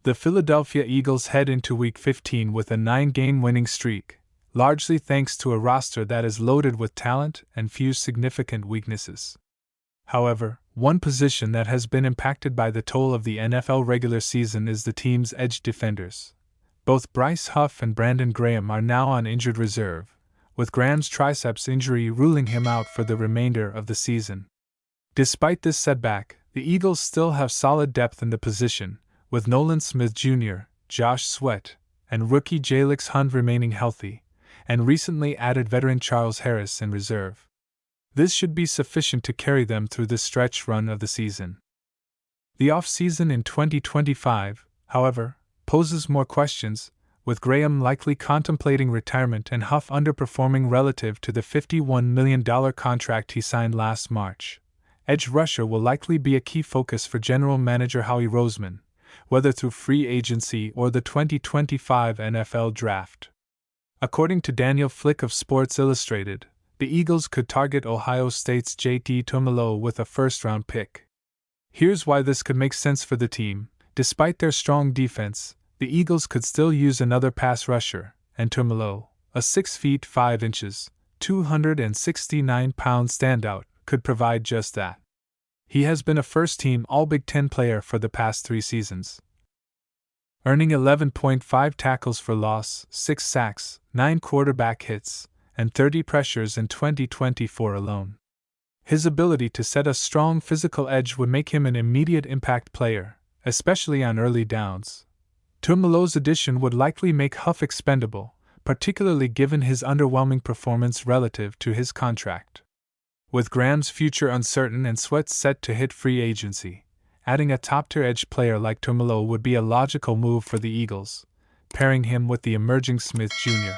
The Philadelphia Eagles head into Week 15 with a 9-game winning streak, largely thanks to a roster that is loaded with talent and few significant weaknesses. However, one position that has been impacted by the toll of the NFL regular season is the team's edge defenders. Both Bryce Huff and Brandon Graham are now on injured reserve, with Graham's triceps injury ruling him out for the remainder of the season. Despite this setback, the Eagles still have solid depth in the position, with Nolan Smith Jr., Josh Sweat, and rookie Jalix Hunt remaining healthy, and recently added veteran Charles Harris in reserve. This should be sufficient to carry them through the stretch run of the season. The off-season in 2025, however, poses more questions, with Graham likely contemplating retirement and Huff underperforming relative to the $51 million contract he signed last March. Edge rusher will likely be a key focus for General Manager Howie Roseman, whether through free agency or the 2025 NFL Draft. According to Daniel Flick of Sports Illustrated, the Eagles could target Ohio State's J.T. Tuimoloau with a first-round pick. Here's why this could make sense for the team. Despite their strong defense, the Eagles could still use another pass rusher, and Tuimoloau, a 6 feet 5 inches, 269-pound standout, could provide just that. He has been a first-team All-Big Ten player for the past 3 seasons, earning 11.5 tackles for loss, 6 sacks, 9 quarterback hits, and 30 pressures in 2024 alone. His ability to set a strong physical edge would make him an immediate impact player, especially on early downs. Tuimoloau's addition would likely make Huff expendable, particularly given his underwhelming performance relative to his contract. With Graham's future uncertain and Sweat set to hit free agency, adding a top-tier edge player like Tuimoloau would be a logical move for the Eagles, pairing him with the emerging Smith Jr.